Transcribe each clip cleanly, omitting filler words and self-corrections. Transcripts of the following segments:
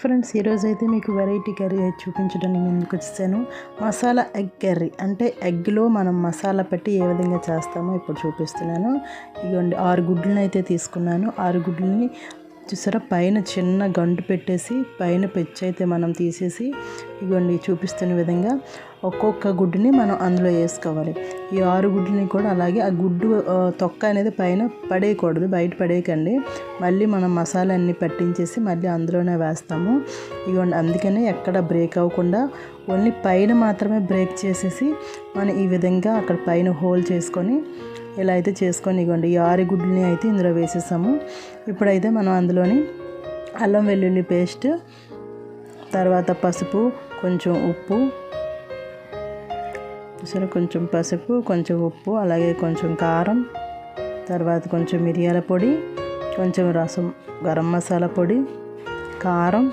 Friends, ఈరోజు అయితే మీకు వెరైటీ కర్రీ అయితే చూపించడానికి ముందుకు వచ్చాను. మసాలా ఎగ్ కర్రీ అంటే ఎగ్లో మనం మసాలా పెట్టి ఏ విధంగా చేస్తామో ఇప్పుడు చూపిస్తున్నాను. ఇదిగోండి 6 గుడ్లను అయితే తీసుకున్నాను. 6 గుడ్లని చూసారా, పైన చిన్న గంటు పెట్టేసి పైన పెచ్చు అయితే మనం తీసేసి ఇదిగోండి చూపిస్తున్న విధంగా ఒక్కొక్క గుడ్డుని మనం అందులో వేసుకోవాలి. ఈ 6 గుడ్లని కూడా అలాగే ఆ గుడ్డు తొక్క అనేది పైన పడేయకూడదు, బయట పడేయకండి. మళ్ళీ మనం మసాలా అన్నీ పట్టించేసి మళ్ళీ అందులోనే వేస్తాము. ఇదిగోండి అందుకనే ఎక్కడ బ్రేక్ అవ్వకుండా ఓన్లీ పైన మాత్రమే బ్రేక్ చేసేసి మనం ఈ విధంగా అక్కడ పైన హోల్ చేసుకొని ఇలా అయితే చేసుకొని ఇవ్వండి. ఈ 6 గుడ్లని అయితే ఇందులో వేసేసాము. ఇప్పుడైతే మనం అందులోని అల్లం వెల్లుల్లి పేస్ట్, తర్వాత పసుపు, కొంచెం ఉప్పు, సరే కొంచెం పసుపు, కొంచెం ఉప్పు, అలాగే కొంచెం కారం, తర్వాత కొంచెం మిరియాల పొడి, కొంచెం రసం, గరం మసాలా పొడి, కారం,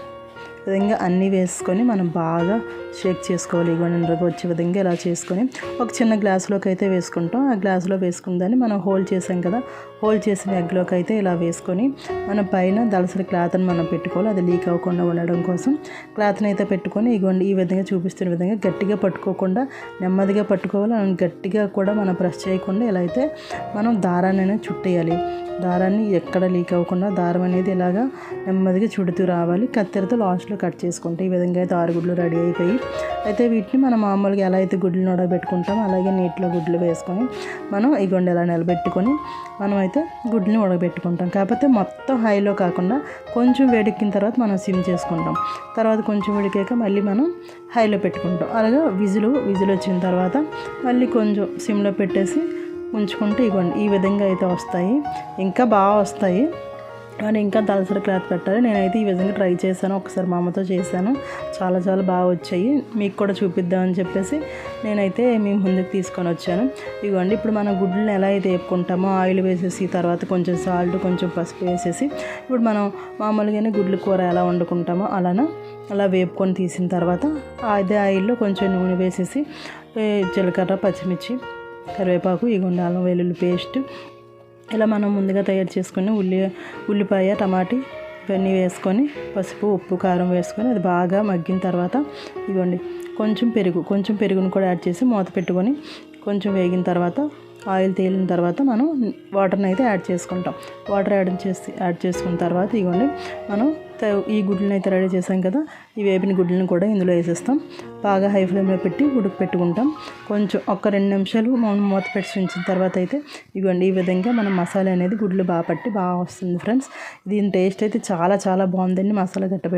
విధంగా అన్నీ వేసుకొని మనం బాగా షేక్ చేసుకోవాలి. ఇగోండి వచ్చే విధంగా ఇలా చేసుకొని ఒక చిన్న గ్లాసులోకి అయితే వేసుకుంటాం. ఆ గ్లాసులో వేసుకుందని మనం హోల్డ్ చేసాం కదా, హోల్డ్ చేసిన ఎగ్లోకి అయితే ఇలా వేసుకొని మనం పైన దళసరి క్లాత్ని మనం పెట్టుకోవాలి. అది లీక్ అవ్వకుండా ఉండడం కోసం క్లాత్ని అయితే పెట్టుకొని ఇగోండి ఈ విధంగా చూపిస్తున్న విధంగా గట్టిగా పట్టుకోకుండా నెమ్మదిగా పట్టుకోవాలి. గట్టిగా కూడా మనం ప్రెస్ చేయకుండా ఇలా అయితే మనం దారాన్ని అనేది చుట్టేయాలి. దారాన్ని ఎక్కడ లీక్ అవ్వకుండా దారం అనేది ఇలాగా నెమ్మదిగా చుడుతూ రావాలి. కత్తెరతో లాస్ట్లో కట్ చేసుకుంటే ఈ విధంగా అయితే 6 గుడ్లు రెడీ అయిపోయి అయితే వీటిని మనం మామూలుగా ఎలా అయితే గుడ్లు ఉడకబెట్టుకుంటామో అలాగే నీటిలో గుడ్లు వేసుకొని మనం ఇగోండి ఇలా నిలబెట్టుకొని మనం అయితే గుడ్లని ఉడకబెట్టుకుంటాం. కాకపోతే మొత్తం హైలో కాకుండా కొంచెం వేడెక్కిన తర్వాత మనం సిమ్ చేసుకుంటాం. తర్వాత కొంచెం వేడికాక మళ్ళీ మనం హైలో పెట్టుకుంటాం. అలాగే విజిల్ వచ్చిన తర్వాత మళ్ళీ కొంచెం సిమ్లో పెట్టేసి ఉంచుకుంటే ఇవ్వండి ఈ విధంగా అయితే వస్తాయి. ఇంకా బాగా వస్తాయి కానీ ఇంకా దళసరి క్లాత్ పెట్టాలి. నేనైతే ఈ విధంగా ట్రై చేశాను, ఒకసారి మా అమ్మతో చేశాను, చాలా చాలా బాగా వచ్చాయి. మీకు కూడా చూపిద్దామని చెప్పేసి నేనైతే మేము ముందుకు తీసుకొని వచ్చాను. ఇవ్వండి ఇప్పుడు మనం గుడ్లను ఎలా అయితే వేపుకుంటామో ఆయిల్ వేసేసి తర్వాత కొంచెం సాల్ట్, కొంచెం పసుపు వేసేసి ఇప్పుడు మనం మామూలుగానే గుడ్ల కూర ఎలా వండుకుంటామో అలా వేపుకొని తీసిన తర్వాత అదే ఆయిల్లో కొంచెం నూనె వేసేసి జీలకర్ర, పచ్చిమిర్చి, కరివేపాకు, ఇగోండి అల్లం వెల్లుల్లి పేస్ట్ ఇలా మనం ముందుగా తయారు చేసుకుని ఉల్లిపాయ, టమాటీ ఇవన్నీ వేసుకొని పసుపు, ఉప్పు, కారం వేసుకొని అది బాగా మగ్గిన తర్వాత ఇవ్వండి కొంచెం పెరుగును కూడా యాడ్ చేసి మూత పెట్టుకొని కొంచెం వేగిన తర్వాత ఆయిల్ తేలిన తర్వాత మనం వాటర్ని అయితే యాడ్ చేసుకుంటాం. వాటర్ యాడ్ చేసుకున్న తర్వాత ఇవ్వండి మనం ఈ గుడ్లను అయితే రెడీ చేసాం కదా, ఈ వేపిన గుడ్లను కూడా ఇందులో వేసేస్తాం. బాగా హై ఫ్లేమ్లో పెట్టి పెట్టుకుంటాం. కొంచెం ఒక 2 నిమిషాలు మనం మూత పెట్టి ఉంచిన తర్వాత అయితే ఇవ్వండి ఈ విధంగా మనం మసాలా అనేది గుడ్లు బాగా పట్టి బాగా వస్తుంది ఫ్రెండ్స్. దీని టేస్ట్ అయితే చాలా చాలా బాగుందండి. మసాలా గట్టపెట్టి